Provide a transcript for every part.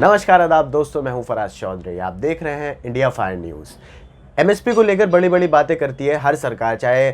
नमस्कार आदाब दोस्तों, मैं हूं फराज चौधरी। आप देख रहे हैं इंडिया फायर न्यूज़। एमएसपी को लेकर बड़ी बड़ी बातें करती है हर सरकार, चाहे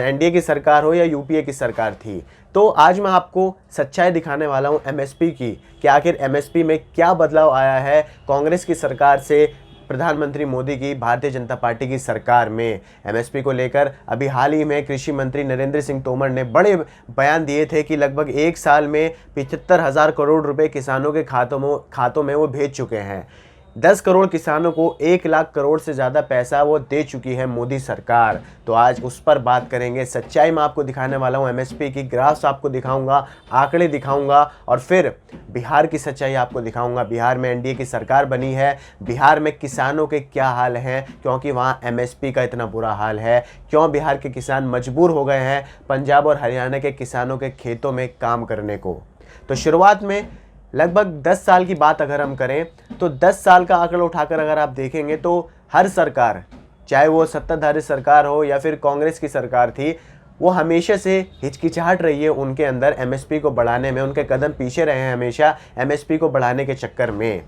एनडीए की सरकार हो या यूपीए की सरकार थी। तो आज मैं आपको सच्चाई दिखाने वाला हूं एमएसपी की कि आखिर एमएसपी में क्या बदलाव आया है कांग्रेस की सरकार से प्रधानमंत्री मोदी की भारतीय जनता पार्टी की सरकार में। एमएसपी को लेकर अभी हाल ही में कृषि मंत्री नरेंद्र सिंह तोमर ने बड़े बयान दिए थे कि लगभग एक साल में 75,000 करोड़ रुपए किसानों के खातों में वो भेज चुके हैं। 10 करोड़ किसानों को 1 लाख करोड़ से ज़्यादा पैसा वो दे चुकी है मोदी सरकार। तो आज उस पर बात करेंगे। सच्चाई मैं आपको दिखाने वाला हूँ, एमएसपी की ग्राफ्स आपको दिखाऊंगा, आंकड़े दिखाऊंगा और फिर बिहार की सच्चाई आपको दिखाऊंगा। बिहार में एनडीए की सरकार बनी है, बिहार में किसानों के क्या हाल हैं, क्योंकि वहाँ एमएसपी का इतना बुरा हाल है। क्यों बिहार के किसान मजबूर हो गए हैं पंजाब और हरियाणा के किसानों के खेतों में काम करने को। तो शुरुआत में लगभग 10 साल की बात अगर हम करें तो 10 साल का आंकड़ा उठाकर अगर आप देखेंगे तो हर सरकार, चाहे वो सत्ताधारी सरकार हो या फिर कांग्रेस की सरकार थी, वो हमेशा से हिचकिचाहट रही है उनके अंदर एमएसपी को बढ़ाने में। उनके कदम पीछे रहे हैं हमेशा एमएसपी को बढ़ाने के चक्कर में।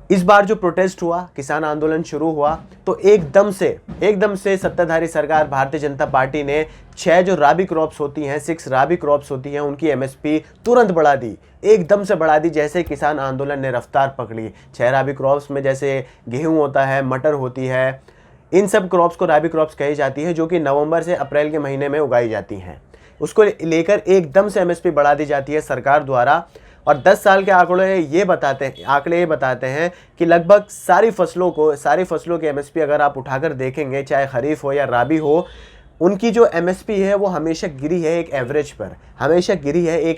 इस बार जो प्रोटेस्ट हुआ, किसान आंदोलन शुरू हुआ, तो एकदम से सत्ताधारी सरकार भारतीय जनता पार्टी ने 6 जो राबी क्रॉप्स होती हैं, 6 राबी क्रॉप्स होती हैं, उनकी एमएसपी तुरंत बढ़ा दी, एकदम से बढ़ा दी। जैसे किसान आंदोलन ने रफ्तार पकड़ी, 6 राबी क्रॉप्स में जैसे गेहूं होता है, मटर होती है, इन सब क्रॉप्स को राबी क्रॉप्स कही जाती है, जो कि नवंबर से अप्रैल के महीने में उगाई जाती हैं। उसको लेकर एकदम से एमएसपी बढ़ा दी जाती है सरकार द्वारा। और 10 साल के आंकड़े ये बताते हैं कि लगभग सारी फसलों की एमएसपी अगर आप उठाकर देखेंगे, चाहे खरीफ हो या राबी हो, उनकी जो एमएसपी है वो हमेशा गिरी है एक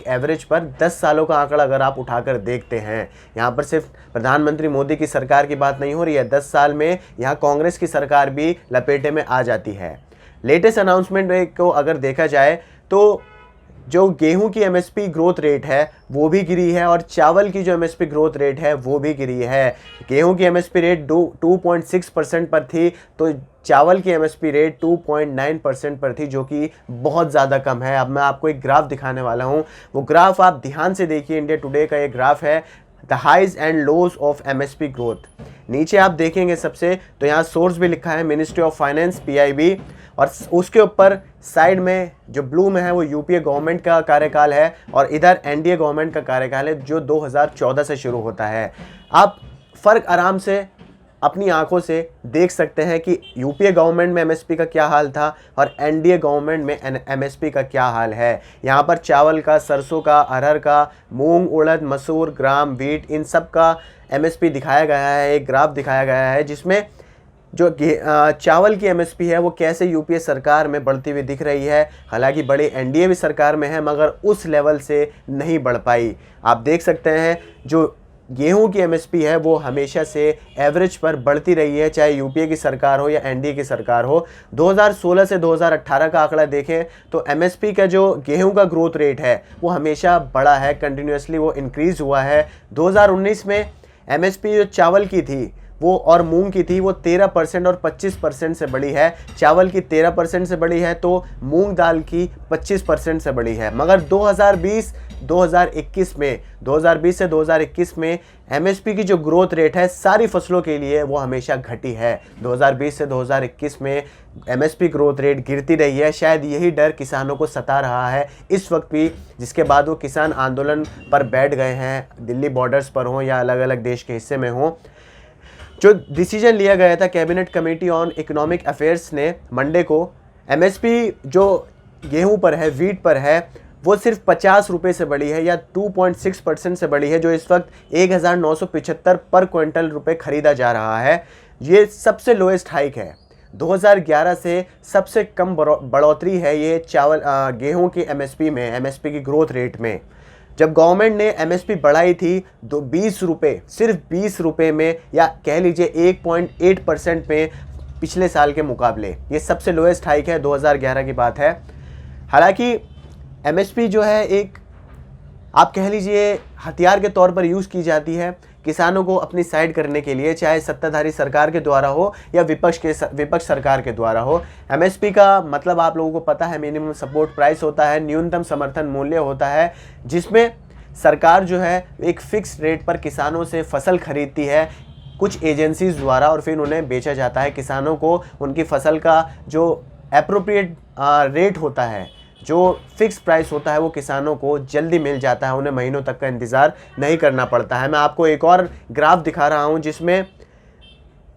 एवरेज पर। 10 सालों का आंकड़ा अगर आप उठाकर देखते हैं, यहाँ पर सिर्फ प्रधानमंत्री मोदी की सरकार की बात नहीं हो रही है, 10 साल में यहाँ कांग्रेस की सरकार भी लपेटे में आ जाती है। लेटेस्ट अनाउंसमेंट को अगर देखा जाए तो जो गेहूं की एमएसपी ग्रोथ रेट है वो भी गिरी है और चावल की जो एमएसपी ग्रोथ रेट है वो भी गिरी है। गेहूं की एमएसपी रेट 2.6% पर थी, तो चावल की एमएसपी रेट 2.9% पर थी, जो कि बहुत ज़्यादा कम है। अब मैं आपको एक ग्राफ दिखाने वाला हूं, वो ग्राफ आप ध्यान से देखिए। इंडिया टुडे का ये ग्राफ है, the highs and lows of MSP growth. नीचे आप देखेंगे सबसे, तो यहाँ सोर्स भी लिखा है मिनिस्ट्री ऑफ फाइनेंस PIB, और उसके ऊपर साइड में जो ब्लू में है वो यूपीए गवर्नमेंट का कार्यकाल है और इधर एनडीए गवर्नमेंट का कार्यकाल है जो 2014 से शुरू होता है। आप फ़र्क आराम से अपनी आंखों से देख सकते हैं कि यूपीए गवर्नमेंट में एमएसपी का क्या हाल था और एनडीए गवर्नमेंट में एमएसपी का क्या हाल है। यहाँ पर चावल का, सरसों का, अरहर का, मूंग, उड़द, मसूर, ग्राम, वीट, इन सब का एमएसपी दिखाया गया है, एक ग्राफ दिखाया गया है जिसमें जो चावल की एमएसपी है वो कैसे यूपीए सरकार में बढ़ती हुई दिख रही है। हालांकि बड़ी एनडीए भी सरकार में है मगर उस लेवल से नहीं बढ़ पाई। आप देख सकते हैं जो गेहूं की एमएसपी है वो हमेशा से एवरेज पर बढ़ती रही है, चाहे यूपीए की सरकार हो या एनडीए की सरकार हो। 2016 से 2018 का आंकड़ा देखें तो एमएसपी का जो गेहूं का ग्रोथ रेट है वो हमेशा बढ़ा है, कंटिन्यूसली वो इंक्रीज़ हुआ है। 2019 में एमएसपी जो चावल की थी वो और मूंग की थी वो 13% और 25% से बढ़ी है। चावल की 13% से बढ़ी है तो मूंग दाल की 25% से बढ़ी है। मगर 2020 से 2021 में एमएसपी की जो ग्रोथ रेट है सारी फसलों के लिए वो हमेशा घटी है। 2020 से 2021 में एमएसपी ग्रोथ रेट गिरती रही है। शायद यही डर किसानों को सता रहा है इस वक्त भी, जिसके बाद वो किसान आंदोलन पर बैठ गए हैं, दिल्ली बॉर्डर्स पर हों या अलग अलग देश के हिस्से में हों। जो डिसीजन लिया गया था cabinet committee on economic affairs ने मंडे को, एमएसपी जो गेहूं पर है, वीट पर है, वो सिर्फ 50 रुपये से बढ़ी है या 2.6% से बढ़ी है, जो इस वक्त 1975 पर क्विंटल रुपये खरीदा जा रहा है। ये सबसे लोएस्ट हाइक है। 2011 से सबसे कम बढ़ोतरी है ये चावल गेहूं की एमएसपी की ग्रोथ रेट में। जब गवर्नमेंट ने एमएसपी बढ़ाई थी तो 20 रुपये, सिर्फ 20 रुपये में, या कह लीजिए 1.8% में पिछले साल के मुकाबले, ये सबसे लोएस्ट हाइक है, 2011 की बात है। हालांकि एमएसपी जो है एक, आप कह लीजिए, हथियार के तौर पर यूज़ की जाती है किसानों को अपनी साइड करने के लिए, चाहे सत्ताधारी सरकार के द्वारा हो या विपक्ष सरकार के द्वारा हो। एमएसपी का मतलब आप लोगों को पता है, मिनिमम सपोर्ट प्राइस होता है, न्यूनतम समर्थन मूल्य होता है, जिसमें सरकार जो है एक फिक्स रेट पर किसानों से फसल खरीदती है कुछ एजेंसीज द्वारा और फिर उन्हें बेचा जाता है। किसानों को उनकी फसल का जो एप्रोप्रिएट रेट होता है, जो फिक्स प्राइस होता है, वो किसानों को जल्दी मिल जाता है, उन्हें महीनों तक का इंतज़ार नहीं करना पड़ता है। मैं आपको एक और ग्राफ दिखा रहा हूँ जिसमें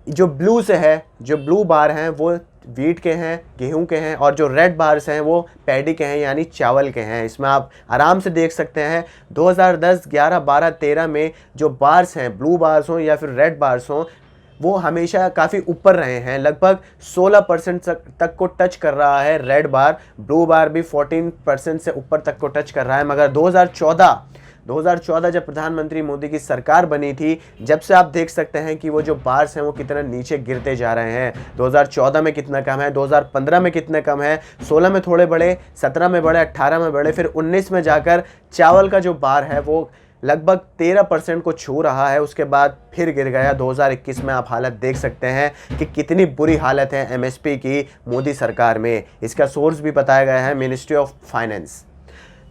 जो ब्लू से है, जो ब्लू बार हैं वो वीट के हैं, गेहूं के हैं, और जो रेड बार्स हैं वो पैडी के हैं यानी चावल के हैं। इसमें आप आराम से देख सकते हैं 2010, 11, 12, 13 में जो बार्स हैं, ब्लू बार्स हों या फिर रेड बार्स हों, वो हमेशा काफ़ी ऊपर रहे हैं। लगभग 16% तक को टच कर रहा है रेड बार, ब्लू बार भी 14% से ऊपर तक को टच कर रहा है। मगर 2014 जब प्रधानमंत्री मोदी की सरकार बनी थी, जब से आप देख सकते हैं कि वो जो बार्स हैं वो कितना नीचे गिरते जा रहे हैं। 2014 में कितना कम है, 2015 में कितने कम है, 16 में थोड़े बढ़े, 17 में बढ़े, 18 में बढ़े, फिर 19 में जाकर चावल का जो बार है वो लगभग 13% को छू रहा है। उसके बाद फिर गिर गया। 2021 में आप हालत देख सकते हैं कि कितनी बुरी हालत है एमएसपी की मोदी सरकार में। इसका सोर्स भी बताया गया है मिनिस्ट्री ऑफ फाइनेंस।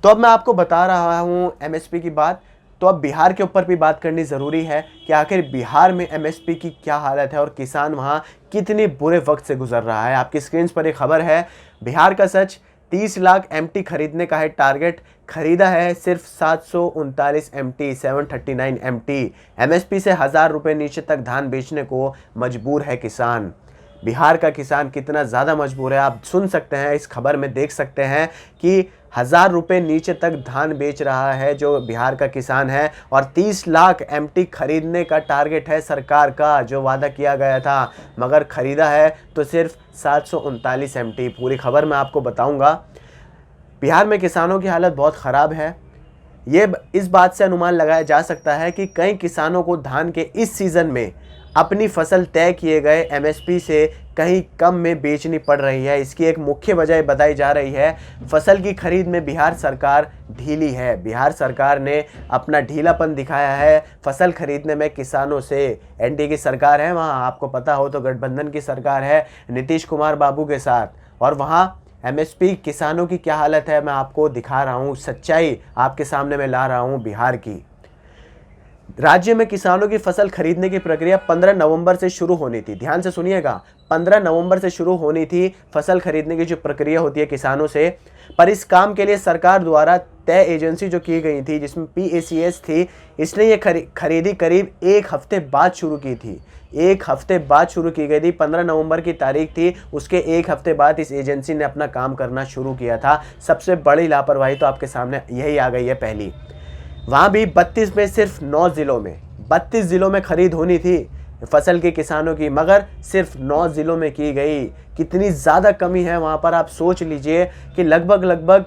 तो अब मैं आपको बता रहा हूँ एमएसपी की बात, तो अब बिहार के ऊपर भी बात करनी ज़रूरी है कि आखिर बिहार में एमएसपी की क्या हालत है और किसान वहाँ कितने बुरे वक्त से गुजर रहा है। आपकी स्क्रीन पर एक खबर है, बिहार का सच, 30 लाख एमटी खरीदने का है टारगेट, खरीदा है सिर्फ 739 एमटी, 739 एमटी। एमएसपी से 1000 रुपये नीचे तक धान बेचने को मजबूर है किसान। बिहार का किसान कितना ज़्यादा मजबूर है आप सुन सकते हैं, इस खबर में देख सकते हैं कि 1000 रुपये नीचे तक धान बेच रहा है जो बिहार का किसान है, और 30 लाख एमटी खरीदने का टारगेट है सरकार का, जो वादा किया गया था, मगर खरीदा है तो सिर्फ 739 एमटी। पूरी खबर मैं आपको बताऊंगा। बिहार में किसानों की हालत बहुत ख़राब है। ये इस बात से अनुमान लगाया जा सकता है कि कई किसानों को धान के इस सीज़न में अपनी फसल तय किए गए एमएसपी से कहीं कम में बेचनी पड़ रही है। इसकी एक मुख्य वजह बताई जा रही है, फसल की खरीद में बिहार सरकार ढीली है। बिहार सरकार ने अपना ढीलापन दिखाया है फसल खरीदने में किसानों से। एनडीए की सरकार है वहाँ, आपको पता हो तो गठबंधन की सरकार है नीतीश कुमार बाबू के साथ, और वहाँ एमएसपी किसानों की क्या हालत है मैं आपको दिखा रहा हूँ, सच्चाई आपके सामने मैं ला रहा हूँ बिहार की। राज्य में किसानों की फसल खरीदने की प्रक्रिया 15 नवंबर से शुरू होनी थी। ध्यान से सुनिएगा, 15 नवंबर से शुरू होनी थी फसल खरीदने की जो प्रक्रिया होती है किसानों से, पर इस काम के लिए सरकार द्वारा तय एजेंसी जो की गई थी जिसमें PACS थी, इसने ये खरीदी करीब एक हफ्ते बाद शुरू की थी। एक हफ्ते बाद शुरू की गई थी, 15 नवंबर की तारीख थी, उसके एक हफ्ते बाद इस एजेंसी ने अपना काम करना शुरू किया था। सबसे बड़ी लापरवाही तो आपके सामने यही आ गई है पहली। वहाँ भी 32 में सिर्फ 9 ज़िलों में, 32 ज़िलों में खरीद होनी थी फसल के किसानों की, मगर सिर्फ 9 ज़िलों में की गई। कितनी ज़्यादा कमी है वहाँ पर, आप सोच लीजिए कि लगभग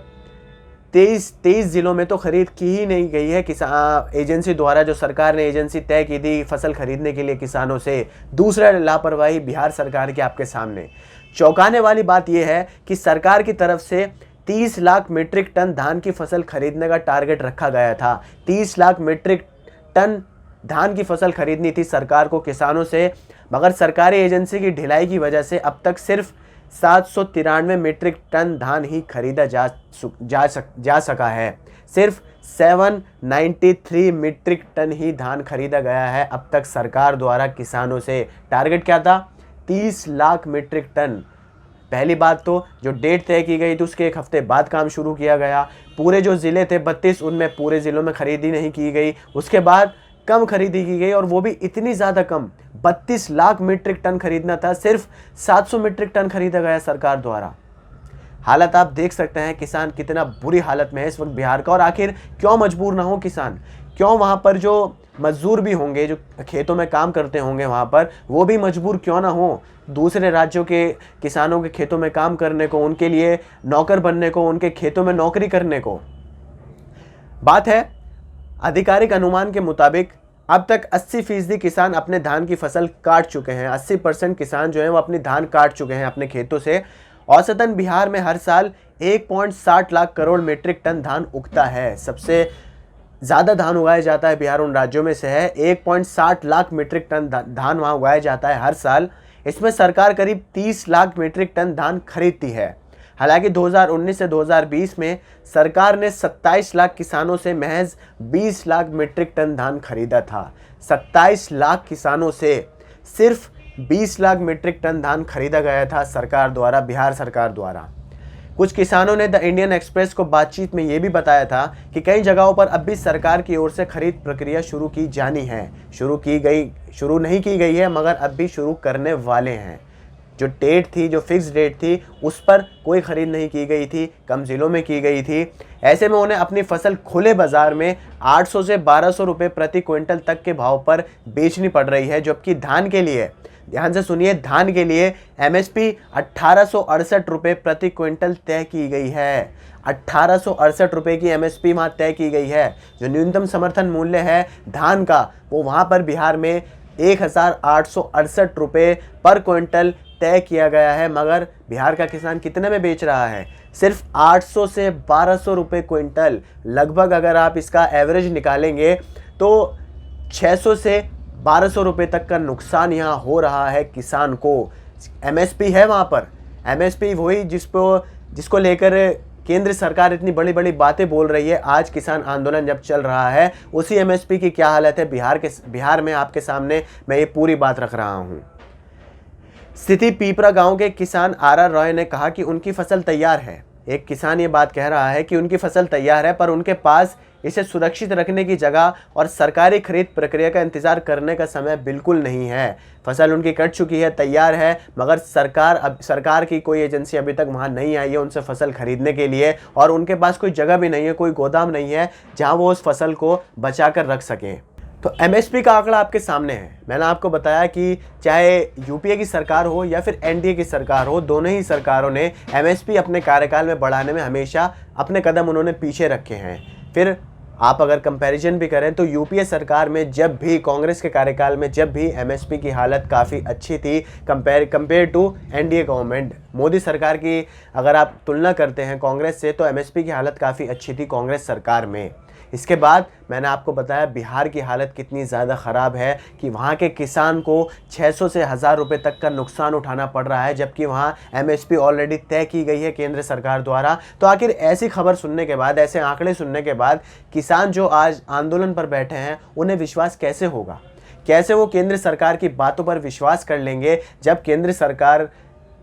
23 ज़िलों में तो खरीद की ही नहीं गई है किसान एजेंसी द्वारा, जो सरकार ने एजेंसी तय की थी फसल खरीदने के लिए किसानों से। दूसरा लापरवाही बिहार सरकार के आपके सामने। चौंकाने वाली बात यह है कि सरकार की तरफ से 30 लाख मीट्रिक टन धान की फसल खरीदने का टारगेट रखा गया था। 30 लाख मीट्रिक टन धान की फसल खरीदनी थी सरकार को किसानों से, मगर सरकारी एजेंसी की ढिलाई की वजह से अब तक सिर्फ 793 मीट्रिक टन धान ही खरीदा जा सका है। सिर्फ 793 मीट्रिक टन ही धान खरीदा गया है अब तक सरकार द्वारा किसानों से। टारगेट क्या था? 30 लाख मीट्रिक टन। पहली बात तो जो डेट तय की गई थी उसके एक हफ्ते बाद काम शुरू किया गया। पूरे जो ज़िले थे 32, उनमें पूरे ज़िलों में खरीदी नहीं की गई। उसके बाद कम खरीदी की गई, और वो भी इतनी ज़्यादा कम, 32 लाख मीट्रिक टन खरीदना था, सिर्फ 700 मीट्रिक टन खरीदा गया सरकार द्वारा। हालत आप देख सकते हैं किसान कितना बुरी हालत में है इस वक्त बिहार का। और आखिर क्यों मजबूर ना हो किसान? क्यों वहाँ पर जो मजदूर भी होंगे, जो खेतों में काम करते होंगे वहाँ पर, वो भी मजबूर क्यों ना हो दूसरे राज्यों के किसानों के खेतों में काम करने को, उनके लिए नौकर बनने को, उनके खेतों में नौकरी करने को? बात है आधिकारिक अनुमान के मुताबिक अब तक 80% किसान अपने धान की फसल काट चुके हैं। 80% किसान जो हैं वो अपनी धान काट चुके हैं अपने खेतों से। औसतन बिहार में हर साल 1.60 लाख करोड़ मीट्रिक टन धान उगता है। सबसे ज़्यादा धान उगाया जाता है बिहार उन राज्यों में से है। 1.60 लाख मीट्रिक टन धान वहाँ उगाया जाता है हर साल। इसमें सरकार करीब 30 लाख मीट्रिक टन धान खरीदती है। हालांकि 2019 से 2020 में सरकार ने 27 लाख किसानों से महज 20 लाख मीट्रिक टन धान खरीदा था। 27 लाख किसानों से सिर्फ 20 लाख मीट्रिक टन धान खरीदा गया था सरकार द्वारा, बिहार सरकार द्वारा। कुछ किसानों ने द इंडियन एक्सप्रेस को बातचीत में यह भी बताया था कि कई जगहों पर अब भी सरकार की ओर से खरीद प्रक्रिया शुरू की जानी है, शुरू नहीं की गई है, मगर अब भी शुरू करने वाले हैं। जो डेट थी, जो फिक्स डेट थी, उस पर कोई खरीद नहीं की गई थी, कम जिलों में की गई थी। ऐसे में उन्हें अपनी फसल खुले बाजार में 800 से 1200 रुपये प्रति क्विंटल तक के भाव पर बेचनी पड़ रही है, जबकि धान के लिए, ध्यान से सुनिए, धान के लिए एमएसपी 1868 रुपये प्रति क्विंटल तय की गई है। 1868 रुपये की एमएसपी वहाँ तय की गई है। जो न्यूनतम समर्थन मूल्य है धान का, वो वहाँ पर बिहार में 1868 रुपये पर क्विंटल तय किया गया है, मगर बिहार का किसान कितने में बेच रहा है? सिर्फ 800 से 1200 रुपये क्विंटल। लगभग अगर आप इसका एवरेज निकालेंगे तो 600 से 1200 रुपये तक का नुकसान यहाँ हो रहा है किसान को। एमएसपी है वहाँ पर, एमएसपी वही जिसको लेकर केंद्र सरकार इतनी बड़ी बड़ी बातें बोल रही है। आज किसान आंदोलन जब चल रहा है, उसी एमएसपी की क्या हालत है बिहार में, आपके सामने मैं ये पूरी बात रख रहा हूँ। स्थिति पीपरा गांव के किसान आर रॉय ने कहा कि उनकी फसल तैयार है। एक किसान ये बात कह रहा है कि उनकी फसल तैयार है, पर उनके पास इसे सुरक्षित रखने की जगह और सरकारी खरीद प्रक्रिया का इंतजार करने का समय बिल्कुल नहीं है। फसल उनकी कट चुकी है, तैयार है, मगर सरकार की कोई एजेंसी अभी तक वहाँ नहीं आई है उनसे फसल खरीदने के लिए, और उनके पास कोई जगह भी नहीं है, कोई गोदाम नहीं है जहाँ वो उस फसल को बचा कर रख सकें। तो एमएसपी का आंकड़ा आपके सामने है। मैंने आपको बताया कि चाहे यूपीए की सरकार हो या फिर एनडीए की सरकार हो, दोनों ही सरकारों ने एमएसपी अपने कार्यकाल में बढ़ाने में हमेशा अपने कदम उन्होंने पीछे रखे हैं। फिर आप अगर कंपैरिजन भी करें तो यूपीए सरकार में जब भी, कांग्रेस के कार्यकाल में जब भी एमएसपी की हालत काफ़ी अच्छी थी compare to NDA government, Modi सरकार की अगर आप तुलना करते हैं कांग्रेस से, तो एमएसपी की हालत काफ़ी अच्छी थी कांग्रेस सरकार में। इसके बाद मैंने आपको बताया बिहार की हालत कितनी ज़्यादा ख़राब है कि वहाँ के किसान को 600 से 1000 रुपये तक का नुकसान उठाना पड़ रहा है, जबकि वहाँ एमएसपी ऑलरेडी तय की गई है केंद्र सरकार द्वारा। तो आखिर ऐसी खबर सुनने के बाद, ऐसे आंकड़े सुनने के बाद किसान जो आज आंदोलन पर बैठे हैं, उन्हें विश्वास कैसे होगा? कैसे वो केंद्र सरकार की बातों पर विश्वास कर लेंगे, जब केंद्र सरकार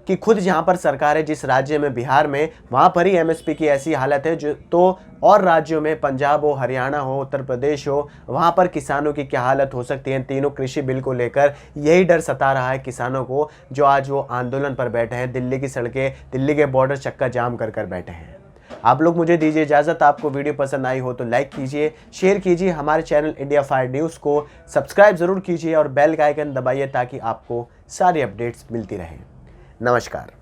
कि खुद जहाँ पर सरकार है, जिस राज्य में, बिहार में, वहाँ पर ही एमएसपी की ऐसी हालत है। जो तो और राज्यों में, पंजाब हो, हरियाणा हो, उत्तर प्रदेश हो, वहाँ पर किसानों की क्या हालत हो सकती है? तीनों कृषि बिल को लेकर यही डर सता रहा है किसानों को, जो आज वो आंदोलन पर बैठे हैं। दिल्ली की सड़कें, दिल्ली के बॉर्डर चक्का जाम कर बैठे हैं। आप लोग मुझे दीजिए इजाज़त। आपको वीडियो पसंद आई हो तो लाइक कीजिए, शेयर कीजिए, हमारे चैनल इंडिया फायर न्यूज़ को सब्सक्राइब ज़रूर कीजिए और बेल का आइकन दबाइए ताकि आपको सारी अपडेट्स मिलती रहें। नमस्कार।